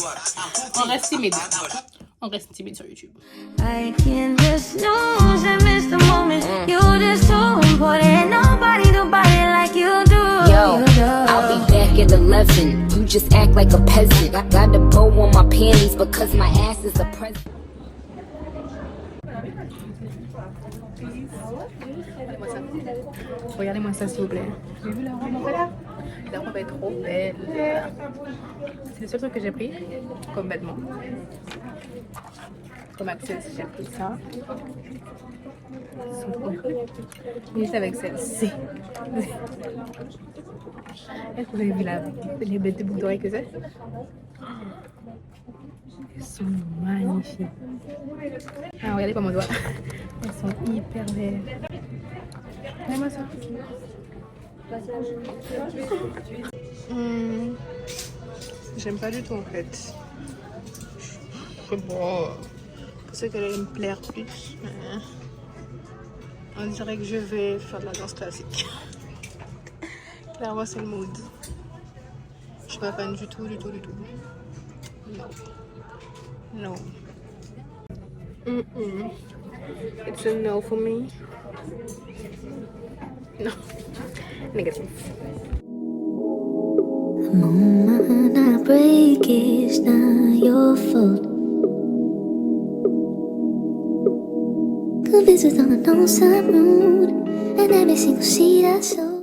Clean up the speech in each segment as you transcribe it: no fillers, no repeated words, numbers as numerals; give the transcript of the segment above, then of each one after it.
On reste timide. On reste timide sur YouTube. I can just snooze and miss the moment. You're just so important. Nobody do body like you do. Yo, I'll be back at 11. You just act like a peasant. I got a bow on my panties because my ass is a present. Regardez-moi ça s'il vous plaît. Vous avez vu la robe en fait? La robe est trop belle. C'est le seul truc que j'ai pris comme vêtement. Comme accès, j'ai pris ça. Ils sont trop beaux. Juste avec celle-ci. Est-ce que vous avez vu les bêtes de boucles d'oreilles que c'est? Elles sont magnifiques. Ah, regardez pas mon doigt. Elles sont hyper belles. Regardez-moi ça. J'aime pas du tout en fait. Je sais pas. Je sais qu'elle allait me plaire plus. Mais on dirait que je vais faire de la danse classique. Clairement, c'est le mood. Je suis pas fan du tout. Non. It's a no for me. No. Negative. The moment I break, it's not your fault. Good visits on the north-side road, and every single seat I saw.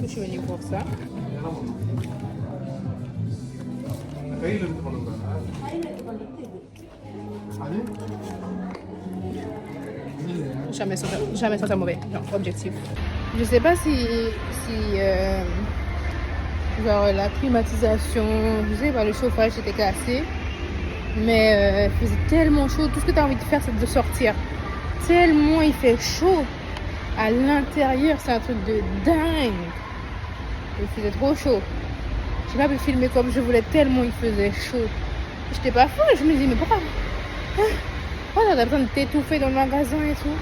Je suis venue pour ça. Jamais sans un mauvais, genre objectif. Je sais pas si genre la climatisation, je sais pas, le chauffage était cassé, mais il faisait tellement chaud. Tout ce que tu as envie de faire, c'est de sortir. Tellement il fait chaud à l'intérieur, c'est un truc de dingue. Il faisait trop chaud. J'ai pas pu filmer comme je voulais tellement il faisait chaud. J'étais pas folle, je me dis mais pourquoi on est en train de t'étouffer dans le magasin et tout.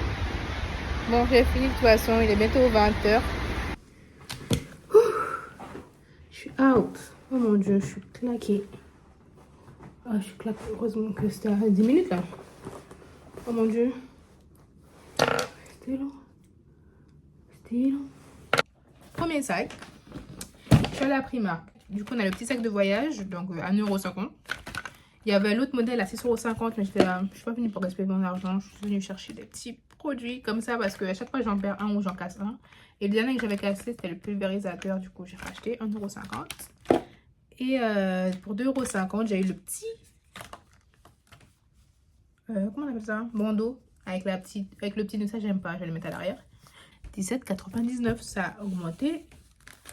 Bon, j'ai fini de toute façon, il est bientôt 20h. Je suis out. Oh mon dieu, je suis claquée. Ah, je suis claquée. Heureusement que c'était à 10 minutes là. Oh mon dieu. C'était long. Premier sac. Je suis allée à Primark. Du coup, on a le petit sac de voyage, donc à 1,50 €. Il y avait l'autre modèle à 6,50 €, mais j'étais là, je suis pas venue pour gaspiller mon argent. Je suis venue chercher des petits produits comme ça parce que à chaque fois j'en perds un ou j'en casse un. Et le dernier que j'avais cassé, c'était le pulvérisateur. Du coup, j'ai racheté 1,50 €. Et pour 2,50 €, j'ai eu le petit. Comment on appelle ça? Bandeau. Avec le petit de ça, j'aime pas. Je vais le mettre à l'arrière. 17,99 €. Ça a augmenté.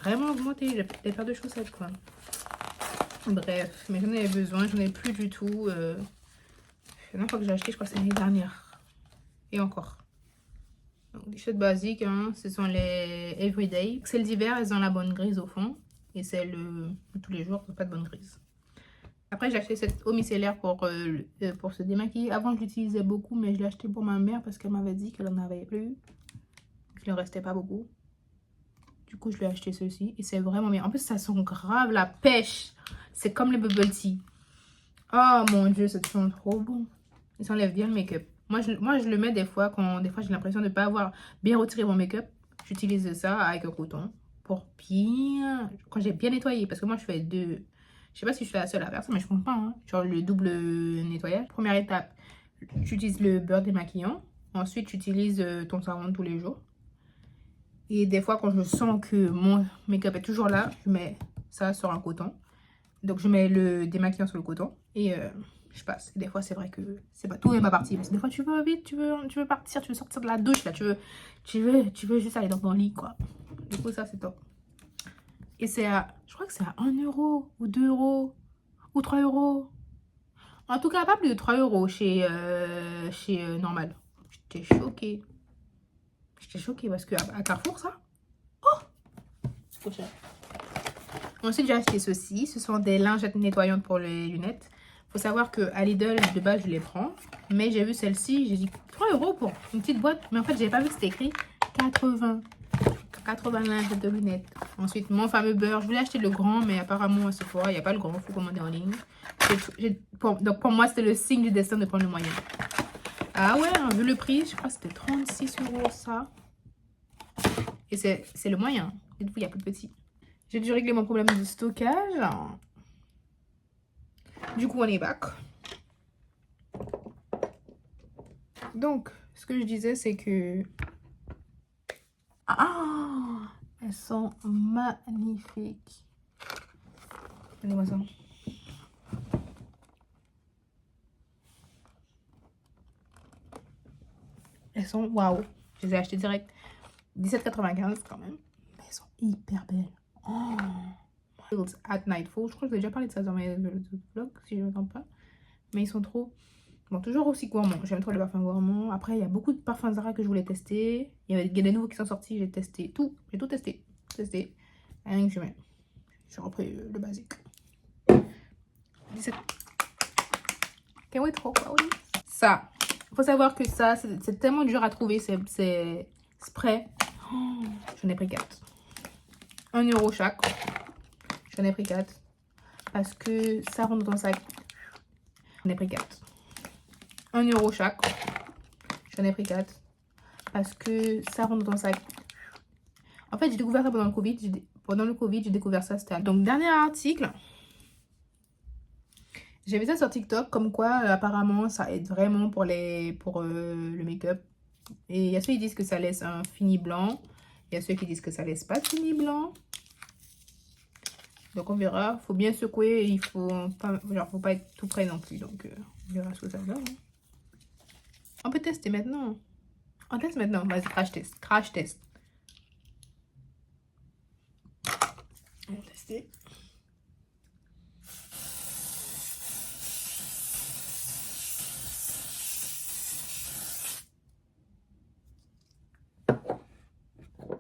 Vraiment augmenté. J'ai des paires de chaussettes quoi. Bref, mais j'en avais besoin. J'en ai plus du tout. La dernière fois que j'ai acheté, je crois que c'est l'année dernière. Et encore. Donc, des choses basiques, hein. Ce sont les Everyday. Celles d'hiver, elles ont la bonne grise au fond. Et celles de tous les jours, pas de bonne grise. Après, j'ai acheté cette eau micellaire pour se démaquiller. Avant, je l'utilisais beaucoup, mais je l'ai acheté pour ma mère parce qu'elle m'avait dit qu'elle en avait plus. Il ne restait pas beaucoup. Du coup, je lui ai acheté ceci. Et c'est vraiment bien. En plus, ça sent grave la pêche. C'est comme les bubble tea. Oh mon dieu, ça sent trop bon. Il s'enlève bien le make-up. Moi, je le mets des fois quand j'ai l'impression de ne pas avoir bien retiré mon make-up. J'utilise ça avec un coton pour bien... Quand j'ai bien nettoyé. Parce que moi, je fais deux... Je sais pas si je suis la seule à faire ça, mais je comprends. Hein. Genre le double nettoyage. Première étape, tu utilises le beurre démaquillant. Ensuite, tu utilises ton savon tous les jours. Et des fois, quand je sens que mon make-up est toujours là, je mets ça sur un coton. Donc, je mets le démaquillant sur le coton. Et je passe. Et des fois, c'est vrai que c'est pas tout est ma partie. Parce que des fois, tu veux vite, tu veux partir, tu veux sortir de la douche. Là, tu veux juste aller dans ton lit, quoi. Du coup, ça, c'est top. Et c'est à, je crois que c'est à 1 € ou 2 € ou 3 €. En tout cas, pas plus de 3 € chez Normal. J'étais choquée. J'étais choquée parce qu'à Carrefour, ça. Oh! Trop cher. Ensuite, j'ai acheté ceci. Ce sont des lingettes nettoyantes pour les lunettes. Faut savoir qu'à Lidl, de base, je les prends. Mais j'ai vu celle-ci. J'ai dit 3 € pour une petite boîte. Mais en fait, j'avais pas vu que c'était écrit 80 lingettes de lunettes. Ensuite, mon fameux beurre. Je voulais acheter le grand, mais apparemment, à Sephora, il n'y a pas le grand. Il faut commander en ligne. Donc, pour moi, c'était le signe du destin de prendre le moyen. Ah ouais, vu le prix, je crois que c'était 36 € ça. Et c'est le moyen. Dites-vous, il y a plus de petit. J'ai dû régler mon problème de stockage. Du coup, on est back. Donc, ce que je disais, c'est que... Ah, elles sont magnifiques. Regardez-moi ça. Elles sont waouh. Je les ai achetées direct. 17,95 quand même. Mais elles sont hyper belles. Oh. At Nightfall. Je crois que j'ai déjà parlé de ça dans mes vlogs, si je ne me trompe pas. Mais ils sont trop... Bon, toujours aussi gourmands. J'aime trop les parfums gourmands. Après, il y a beaucoup de parfums Zara que je voulais tester. Il y a des nouveaux qui sont sortis. J'ai testé tout. J'ai tout testé. Rien que je mets. J'ai repris le basique. 17. Can't wait trop. Oui. Ça. Faut savoir que ça, c'est tellement dur à trouver. C'est spray. Oh, j'en ai pris 4. 1 € chaque. J'en ai pris 4. Parce que ça rentre dans ton sac. J'en ai pris 4. 1 € chaque. J'en ai pris 4. Parce que ça rentre dans ton sac. En fait, j'ai découvert ça pendant le Covid. Pendant le Covid, j'ai découvert ça. Donc, dernier article. J'ai vu ça sur TikTok. Comme quoi, apparemment, ça aide vraiment pour le make-up. Et il y a ceux qui disent que ça laisse un fini blanc. Il y a ceux qui disent que ça laisse pas de fini blanc. Donc, on verra. Faut bien secouer. Il faut pas être tout près non plus. Donc, on verra ce que ça donne. On peut tester maintenant. On teste maintenant. Vas-y, crash test. Crash test. On va tester.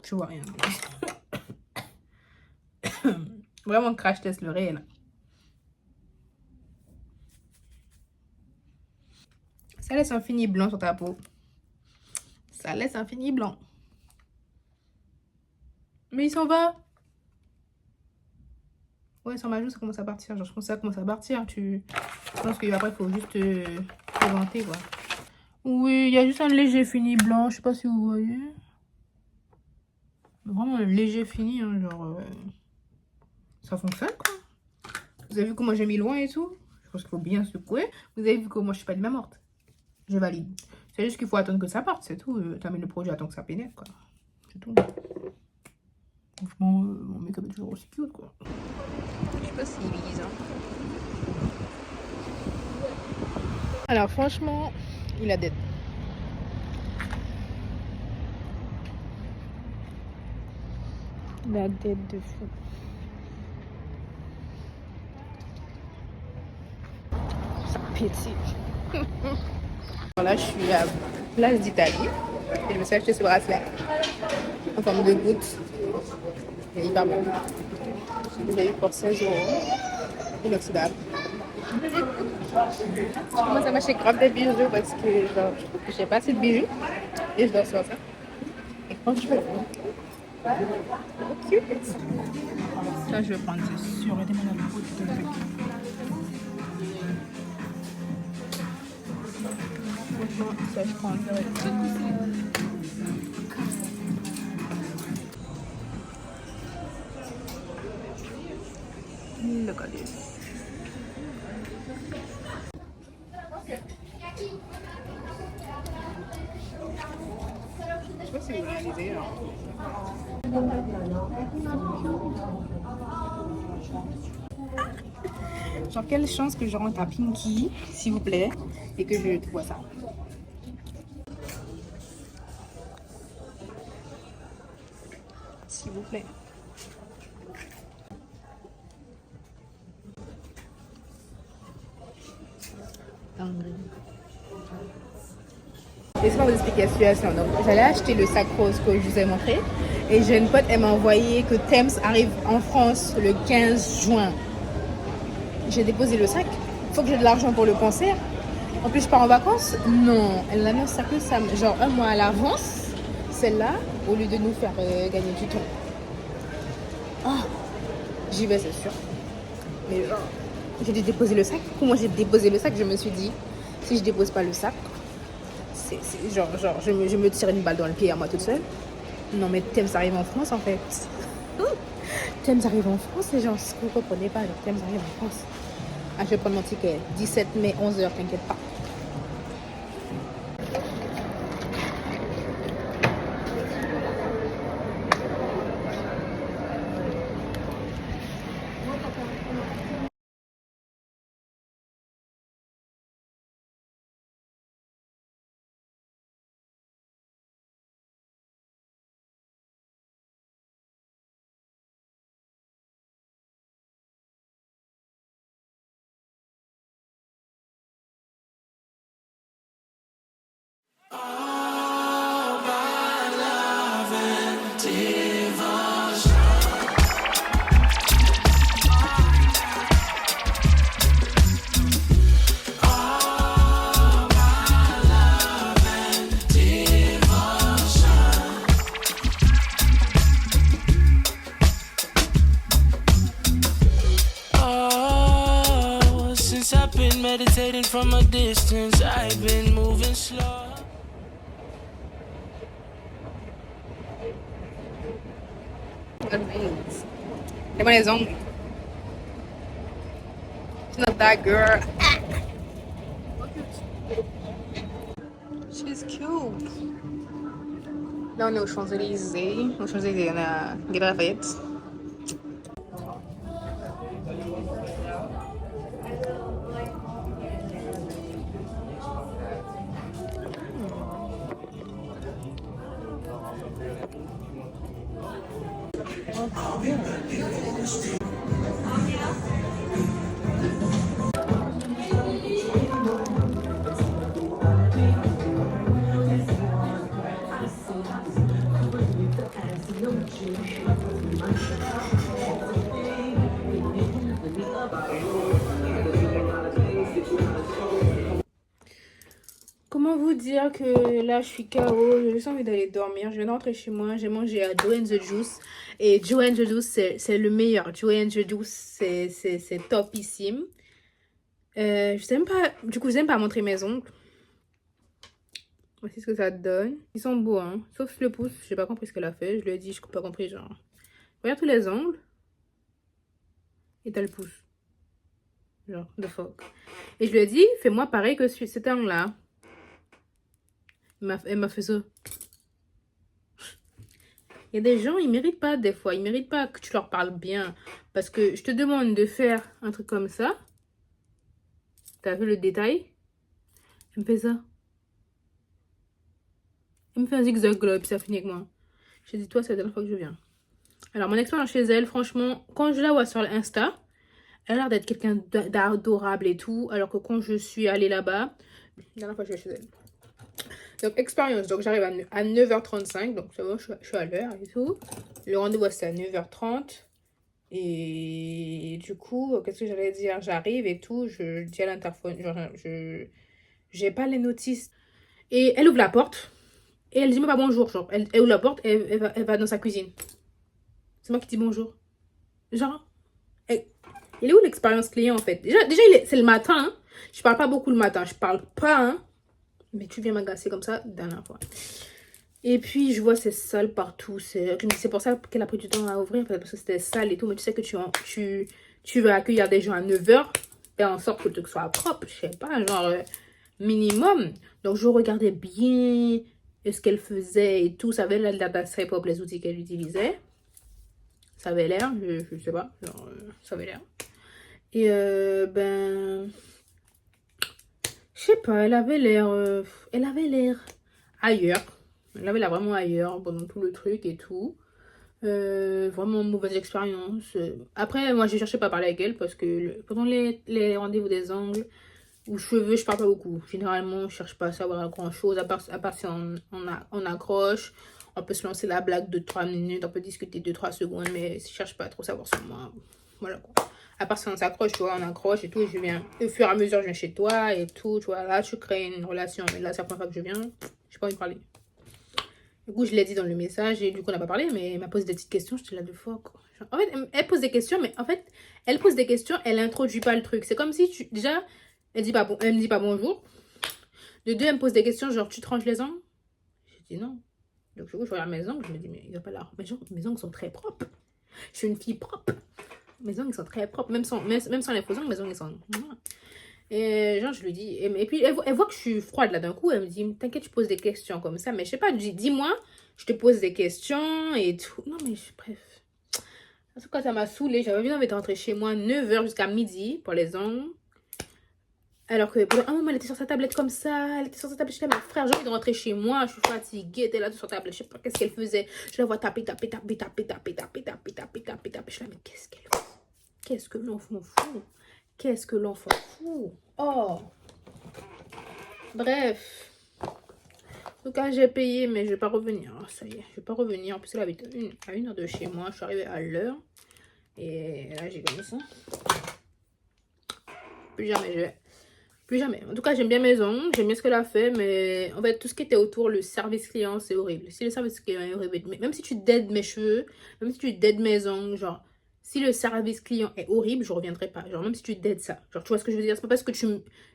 Je vois rien. Vraiment crash test le réel. Ça laisse un fini blanc sur ta peau. Ça laisse un fini blanc. Mais il s'en va. Ouais, sur ma joue, ça commence à partir. Genre, je pense que ça commence à partir. Je pense qu'après, il faut juste présenter, quoi. Oui, il y a juste un léger fini blanc. Je sais pas si vous voyez. Vraiment un léger fini, hein, genre... ça fonctionne, quoi. Vous avez vu comment j'ai mis loin et tout? Je pense qu'il faut bien secouer. Vous avez vu comment je suis pas de ma morte. Je valide. C'est juste qu'il faut attendre que ça parte, c'est tout. Termine le projet, attends que ça pénètre, quoi. C'est tout. Franchement, mon make-up est toujours aussi cute, quoi. Je sais pas s'il vise, hein. Alors, franchement, il a des... La tête de fou. Ça pétille. Là, je suis à Place d'Italie. Et je me suis acheté ce bracelet en forme de goutte. Il est hyper bon. Je l'ai eu pour 16 €. Inoxydable. Je commence à m'acheter grave des bijoux parce que j'ai pas assez de bijoux. Et je dors sur ça. Et franchement, cute. Ça, je vais prendre, c'est sûr. Regardez-moi la beauté de truc. Franchement, ça, je prends direct. Le collier. Je sais pas si vous réalisez. Genre, quelle chance que je rentre à Pinky, s'il vous plaît, et que je trouve ça. S'il vous plaît. Laissez-moi vous expliquer la situation. Donc, j'allais acheter le sac rose que je vous ai montré. Et j'ai une pote, elle m'a envoyé que Thames arrive en France le 15 juin. J'ai déposé le sac. Il faut que j'ai de l'argent pour le concert. En plus, je pars en vacances. Non, elle annonce ça que ça, genre un mois à l'avance. Celle-là, au lieu de nous faire gagner du temps. Oh, j'y vais, c'est sûr. Mais genre, j'ai dû déposer le sac. Comment j'ai déposé le sac, je me suis dit, si je dépose pas le sac, c'est genre je me tire une balle dans le pied à moi toute seule. Non, mais Thames arrive en France, en fait. Thames arrive en France, les gens, vous comprenez pas, genre, Thames arrive en France. Ah, je vais prendre mon ticket. 17 mai, 11h, t'inquiète pas. Meditating from a distance, I've been moving slow. Fais-moi les ongles. She's not that girl. She's cute. Là, on est aux Champs-Élysées. Aux Champs-Élysées, on a Galerie Lafayette. Comment vous dire que là je suis KO, j'ai juste envie d'aller dormir. Je viens de rentrer chez moi, j'ai mangé à Joe and the Juice. Et Joe and the Juice, c'est le meilleur. Joe and the Juice, c'est topissime. Je sais même pas, du coup, je n'aime pas montrer mes ongles. Voici ce que ça donne. Ils sont beaux, hein. Sauf le pouce, j'ai pas compris ce qu'elle a fait. Je lui ai dit, je n'ai pas compris, genre. Regarde tous les ongles. Et t'as le pouce. Genre, the fuck. Et je lui ai dit, fais-moi pareil que cet angle-là. Elle m'a fait ça. Il y a des gens, ils méritent pas des fois. Ils méritent pas que tu leur parles bien. Parce que je te demande de faire un truc comme ça. T'as vu le détail? Elle me fait ça. Elle me fait un zigzag là, et puis ça finit avec moi. J'ai dit, toi, c'est la dernière fois que je viens. Alors, mon expérience chez elle, franchement, quand je la vois sur l'Insta, elle a l'air d'être quelqu'un d'adorable et tout. Alors que quand je suis allée là-bas, la dernière fois que je vais chez elle. Donc, expérience. Donc, j'arrive à 9h35. Donc, ça va, je suis à l'heure et tout. Le rendez-vous, c'est à 9h30. Et du coup, qu'est-ce que j'allais dire? J'arrive et tout. Je dis à l'interphone. Genre, j'ai pas les notices. Et elle ouvre la porte. Et elle dit même pas bonjour. Genre, elle ouvre la porte. Elle va dans sa cuisine. C'est moi qui dis bonjour. Genre, il est où l'expérience client en fait? Déjà c'est le matin. Hein? Je parle pas beaucoup le matin. Je parle pas. Hein? Mais tu viens m'agacer comme ça, dernière fois. Et puis, je vois c'est sale partout. C'est pour ça qu'elle a pris du temps à ouvrir. Parce que c'était sale et tout. Mais tu sais que tu vas accueillir des gens à 9h. Faire en sorte que le truc soit propre. Je sais pas, genre minimum. Donc, je regardais bien ce qu'elle faisait et tout. Ça avait l'air d'assez propre les outils qu'elle utilisait. Ça avait l'air. Je sais pas. Genre, ça avait l'air. Et ben... Je sais pas, elle avait l'air ailleurs. Elle avait l'air vraiment ailleurs pendant tout le truc et tout. Vraiment mauvaise expérience. Après, moi, j'ai cherché pas à parler avec elle parce que pendant les rendez-vous des ongles, Ou cheveux, je parle pas beaucoup. Généralement, je cherche pas à savoir grand chose. À part si on accroche. On peut se lancer la blague de 3 minutes. On peut discuter 2-3 secondes. Mais je cherche pas à trop savoir sur moi. Voilà quoi. À part si on s'accroche, tu vois, on accroche et tout. Et je viens, au fur et à mesure, je viens chez toi et tout. Tu vois, là, tu crées une relation. Mais là, c'est la première fois que je viens. J'ai pas envie de parler. Du coup, je l'ai dit dans le message. Et du coup, on n'a pas parlé. Mais elle m'a posé des petites questions. J'étais là de fois quoi. En fait, elle pose des questions. Mais en fait, elle pose des questions. Elle introduit pas le truc. C'est comme si tu. Déjà. Elle me dit pas bonjour. De deux, elle me pose des questions genre tu te ranges les ongles? J'ai dit non. Donc du coup, je regarde mes ongles, je me dis mais il n'y a pas là. Mes ongles sont très propres. Je suis une fille propre. Mes ongles sont très propres. Même sans les faux ongles, mes ongles sont. Et genre je lui dis. Et puis elle voit que je suis froide là d'un coup. Elle me dit t'inquiète, tu poses des questions comme ça. Mais je sais pas, dis-moi, je te pose des questions et tout. Non mais bref. En tout cas, ça m'a saoulée. J'avais envie de rentrer chez moi 9h jusqu'à midi pour les ongles. Alors que pendant un moment, elle était sur sa tablette comme ça. Elle était sur sa tablette. Je disais, mais frère, j'ai envie de rentrer chez moi. Je suis fatiguée. Elle était là sur sa tablette. Je sais pas qu'est-ce qu'elle faisait. Je la vois taper. Je suis là, mais qu'est-ce qu'elle fait? Qu'est-ce que l'enfant fout? Qu'est-ce que l'enfant fout? Oh. Bref. En tout cas, j'ai payé, mais je vais pas revenir. Oh, ça y est, je vais pas revenir. En plus, elle habite à 1 heure de chez moi. Je suis arrivée à l'heure. Et là, j'ai comme ça. Plus jamais je vais. Plus jamais. En tout cas, j'aime bien mes ongles. J'aime bien ce qu'elle a fait. Mais en fait, tout ce qui était autour, le service client, c'est horrible. Si le service client est horrible, même si tu deades mes cheveux, même si tu deades mes ongles, genre, si le service client est horrible, je reviendrai pas. Genre, même si tu deades ça. Genre, tu vois ce que je veux dire? C'est pas parce que tu...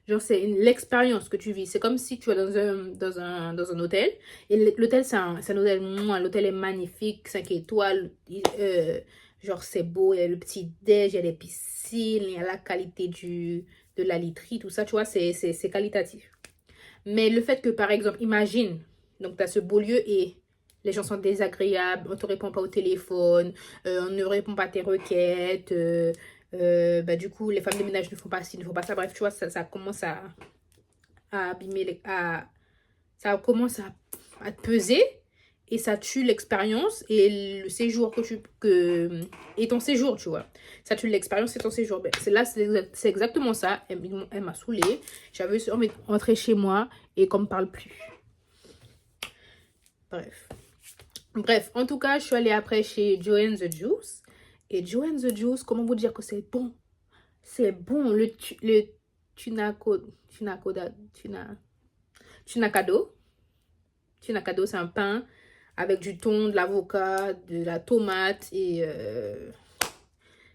Genre, c'est l'expérience que tu vis. C'est comme si tu vas dans un hôtel. Et l'hôtel, c'est un hôtel. L'hôtel est magnifique. 5 étoiles. Genre, c'est beau. Il y a le petit déj, il y a les piscines, il y a la qualité de la literie, tout ça, tu vois, c'est qualitatif. Mais le fait que, par exemple, imagine, donc tu as ce beau lieu et les gens sont désagréables, on ne te répond pas au téléphone, on ne répond pas à tes requêtes, bah, du coup, les femmes de ménage ne font pas ci, ne font pas ça, bref, tu vois, ça commence à abîmer, ça commence à te peser. Et ça tue l'expérience et le séjour et ton séjour, tu vois. Ça tue l'expérience et ton séjour. Ben, c'est exactement ça. Elle m'a saoulée. J'avais envie de rentrer chez moi et qu'on me parle plus. Bref, en tout cas, je suis allée après chez Joanne the Juice. Et Joanne the Juice, comment vous dire que c'est bon? C'est bon. Le tunacado. Tunacado, c'est un pain avec du thon, de l'avocat, de la tomate et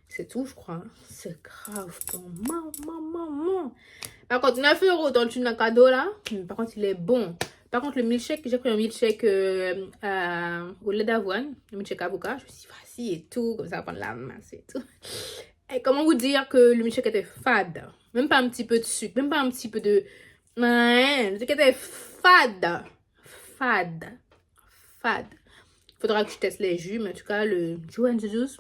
c'est tout, je crois. C'est grave bon. Maman. Par contre, 9 € dans le tunacado là. Par contre, il est bon. Par contre, le milkshake, j'ai pris un milkshake au lait d'avoine, le milkshake avocat. Je me suis dit, vas-y et tout, comme ça, prendre la masse et tout. Et comment vous dire que le milkshake était fade? Même pas un petit peu de sucre, même pas un petit peu de... Ouais, le truc était fade. Faudra que je teste les jus, mais en tout cas, le Joe and the Juice.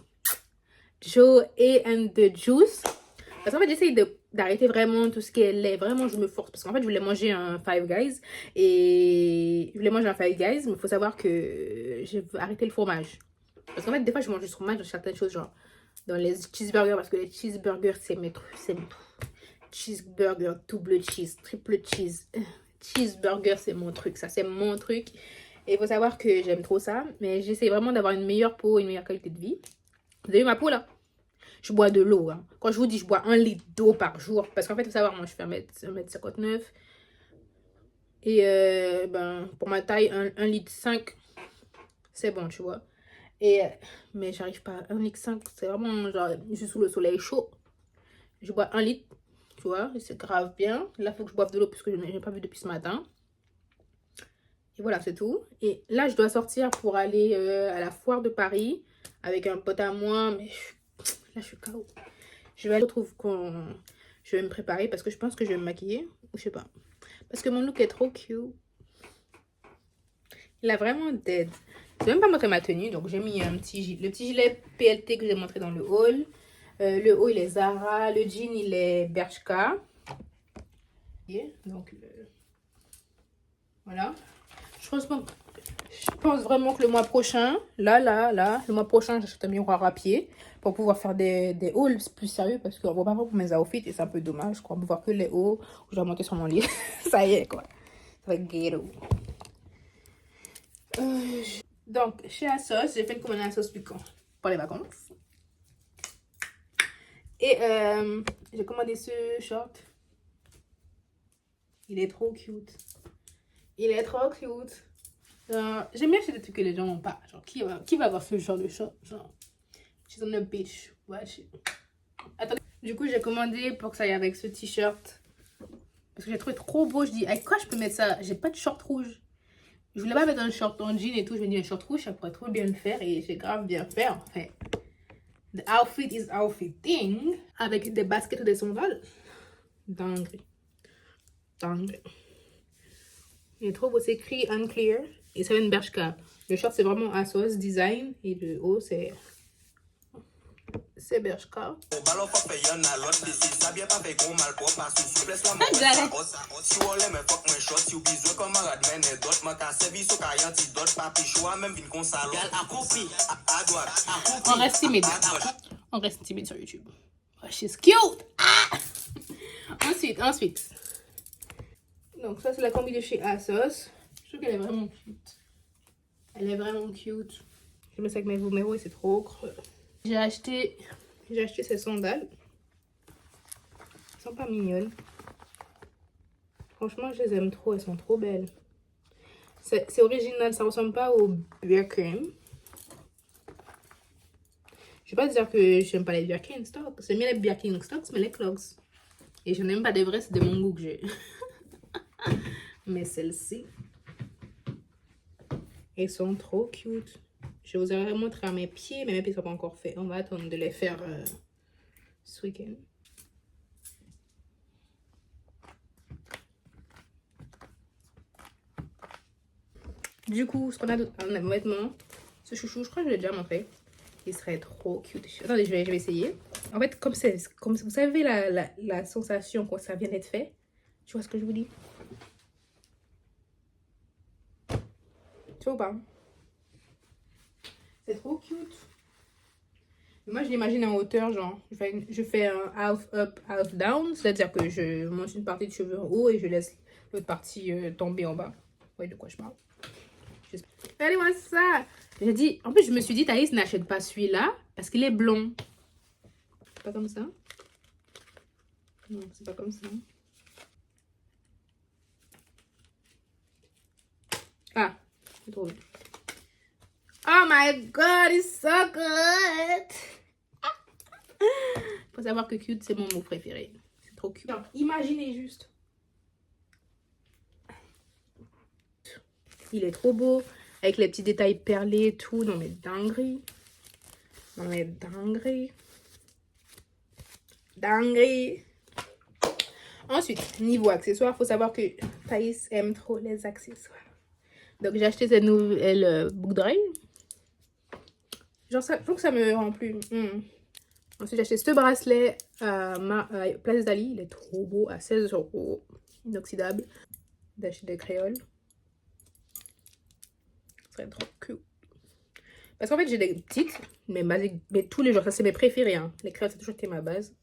Parce qu'en fait, j'essaye d'arrêter vraiment tout ce qui est lait. Vraiment, je me force. Parce qu'en fait, je voulais manger un Five Guys. Mais il faut savoir que je veux arrêter le fromage. Parce qu'en fait, des fois, je mange du fromage dans certaines choses, genre dans les cheeseburgers. Parce que les cheeseburgers, c'est mes trucs. Cheeseburger, double cheese, triple cheese. Cheeseburger, c'est mon truc. Ça, c'est mon truc. Et il faut savoir que j'aime trop ça. Mais j'essaie vraiment d'avoir une meilleure peau, une meilleure qualité de vie. Vous avez vu ma peau là? Je bois de l'eau. Hein. Quand je vous dis je bois 1 litre d'eau par jour. Parce qu'en fait, il faut savoir, moi je fais 1m59. Et ben, pour ma taille, 1 litre 5, c'est bon, tu vois. Mais j'arrive pas. 1 litre 5, c'est vraiment genre, je suis sous le soleil chaud. Je bois 1 litre, tu vois. C'est grave bien. Là, il faut que je boive de l'eau parce que je n'ai pas vu depuis ce matin. Et voilà, c'est tout. Et là, je dois sortir pour aller à la foire de Paris avec un pote à moi. Mais là, je suis KO. Je vais je vais me préparer parce que je pense que je vais me maquiller. Ou je sais pas. Parce que mon look est trop cute. Il a vraiment dead. Je vais même pas montrer ma tenue. Donc, j'ai mis le petit gilet PLT que j'ai montré dans le haul. Le haut, il est Zara. Le jean, il est Bershka. Donc, voilà. Je pense vraiment que le mois prochain, le mois prochain, j'achète un miroir à pied pour pouvoir faire des hauls plus sérieux parce qu'on ne voit pas pour mes outfits et c'est un peu dommage, quoi. On ne voit que les hauts où je dois monter sur mon lit. Ça y est, quoi. Ça va être ghetto. Donc, chez ASOS, j'ai fait une commande à ASOS piquant pour les vacances. Et j'ai commandé ce short. Il est trop cute. Il est trop cute. J'aime bien acheter des trucs que les gens n'ont pas. Genre, qui va avoir ce genre de short? Genre, she's on the beach. Attendez. Du coup, j'ai commandé pour que ça aille avec ce t-shirt. Parce que j'ai trouvé trop beau. Je dis, avec quoi je peux mettre ça? J'ai pas de short rouge. Je voulais pas mettre un short en jean et tout. Je me dis, un short rouge, ça pourrait trop bien le faire. Et j'ai grave bien fait, en fait. The outfit is outfitting. Avec des baskets ou des sandales. Dingue. Il est trop beau. C'est écrit Unclear. Et ça vient de Bershka. Le short, c'est vraiment ASOS Design. Et le haut, c'est Bershka. On reste timide sur YouTube. Oh, she's cute. Ah! Ensuite. Donc ça, c'est la combi de chez ASOS. Je trouve qu'elle est vraiment cute. Je mets ça avec mes numéros et c'est trop creux. J'ai acheté ces sandales. Elles sont pas mignonnes. Franchement, je les aime trop. Elles sont trop belles. C'est original. Ça ressemble pas au Birkin. Je vais pas dire que j'aime pas les Birkenstocks. J'aime bien les Birkenstocks, mais les clogs. Et je n'aime pas des vrais, c'est de mon goût que j'ai. Mais celles-ci, elles sont trop cute. Je vous aurais montré à mes pieds, mais mes pieds ne sont pas encore faits. On va attendre de les faire ce week-end. Du coup, ce qu'on a en vêtements, ce chouchou, je crois que je l'ai déjà montré. Il serait trop cute. Attendez, je vais essayer. En fait, comme vous savez la sensation quand ça vient d'être fait. Tu vois ce que je vous dis? Tu vois ou pas? C'est trop cute. Moi, je l'imagine en hauteur, genre, je fais un half up, half down. C'est-à-dire que je monte une partie de cheveux en haut et je laisse l'autre partie tomber en bas. Vous voyez de quoi je parle? Regardez-moi ça! J'ai dit, en plus, je me suis dit, Thaïs, n'achète pas celui-là parce qu'il est blond. C'est pas comme ça? Non, c'est pas comme ça. Ah, c'est trop bien. Oh my god, it's so good! Faut savoir que cute, c'est mon mot préféré. C'est trop cute. Non, imaginez juste. Il est trop beau. Avec les petits détails perlés et tout. Non mais dinguerie. Dinguerie. Ensuite, niveau accessoires, faut savoir que Thaïs aime trop les accessoires. Donc j'ai acheté cette nouvelle boucle d'oreille. Genre ça, je trouve que ça me rend plus. Ensuite j'ai acheté ce bracelet à Place d'Ali. Il est trop beau à 16 €. Inoxydable. J'ai acheté des créoles. Ça serait trop cute. Parce qu'en fait j'ai des petites, mais basiques, mais tous les jours. Ça c'est mes préférés. Hein. Les créoles ça a toujours été ma base.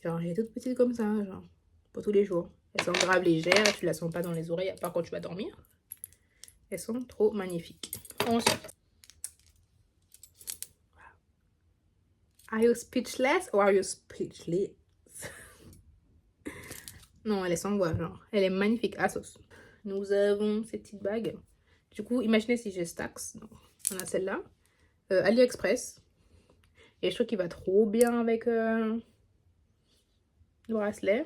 Genre j'ai toutes petites comme ça. Genre pour tous les jours. Elles sont grave légères. Tu la sens pas dans les oreilles à part quand tu vas dormir. Elles sont trop magnifiques. Ensuite. Are you speechless or are you speechless? Non, elle est sans voix, genre. Elle est magnifique. ASOS. Nous avons ces petites bagues. Du coup, imaginez si j'ai Stax. Donc, on a celle-là. AliExpress. Et je trouve qu'il va trop bien avec le bracelet.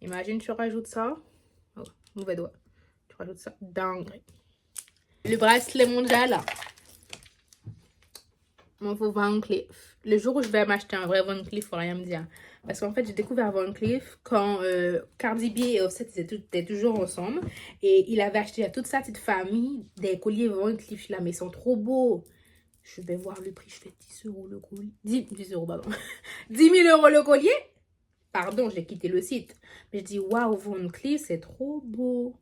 Imagine, tu rajoutes ça. Oh, mauvais doigt. Tu rajoutes ça. Dingue. Le bracelet mondial. Mon faux Van Cleef. Le jour où je vais m'acheter un vrai Van Cleef, il faut rien me dire. Parce qu'en fait, j'ai découvert Van Cleef quand Cardi B et Offset étaient toujours ensemble. Et il avait acheté à toute sa petite famille des colliers Van Cleef là. Mais ils sont trop beaux. Je vais voir le prix. Je fais 10 € le collier. 10 €, pardon. 10 000 € le collier. Pardon, j'ai quitté le site. Mais je dis, waouh, Van Cleef, c'est trop beau.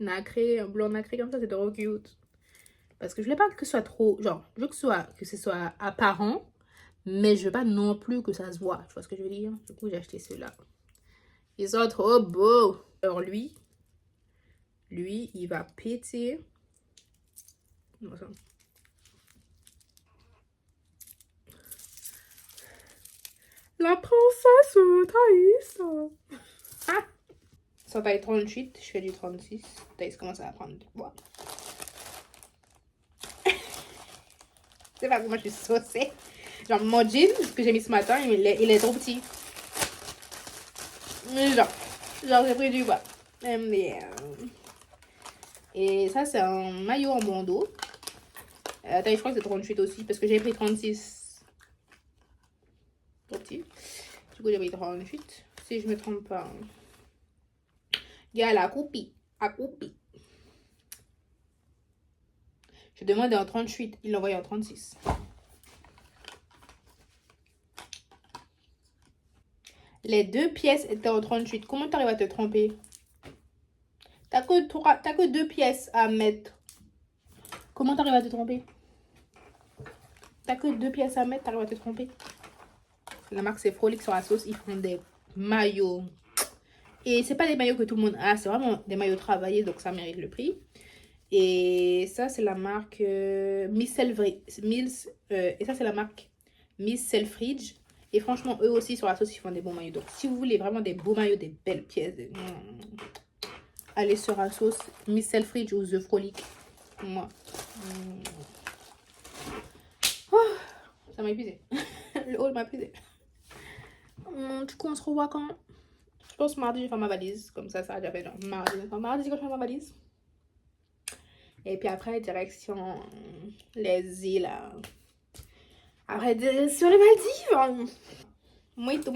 nacré, un blanc nacré comme ça, c'est trop cute. Parce que je voulais pas que ce soit trop, genre, je veux que ce soit apparent, mais je veux pas non plus que ça se voit. Tu vois ce que je veux dire? Du coup, j'ai acheté ceux-là. Ils sont trop beaux. Alors lui, il va péter. Non, ça. La princesse Thaïs. Ah! Sur taille 38, je fais du 36. Thaïs commence à prendre du poids. C'est pas comment je suis saucée. Genre, mon jean que j'ai mis ce matin, il est trop petit. Genre j'ai pris du poids. Et ça, c'est un maillot en bandeau. Taille, je crois que c'est 38 aussi, parce que j'ai pris 36. Trop petit. Du coup, j'ai pris 38. Si je me trompe pas. Regarde, accroupi. Je demandais en 38, il l'envoyait en 36. Les deux pièces étaient en 38. Comment tu arrives à te tromper? T'as que deux pièces à mettre. Comment tu arrives à te tromper? T'as que deux pièces à mettre, tu arrives à te tromper. La marque c'est Frolic sur la sauce. Ils font des maillots. Et c'est pas des maillots que tout le monde a. C'est vraiment des maillots travaillés. Donc ça mérite le prix. Et ça, c'est la marque Miss Selfridge. Et ça, c'est la marque Miss Selfridge. Et franchement, eux aussi, sur la sauce, ils font des bons maillots. Donc, si vous voulez vraiment des beaux maillots, des belles pièces, allez sur la sauce Miss Selfridge ou The Frolic. Moi. Oh, ça m'a épuisé. Le haul m'a épuisé. Du coup, on se revoit quand? Je pense mardi, je vais faire ma valise. Comme ça a déjà fait genre mardi. Mardi, quand je fais ma valise. Et puis après, direction les îles. Après, sur les Maldives. Muito.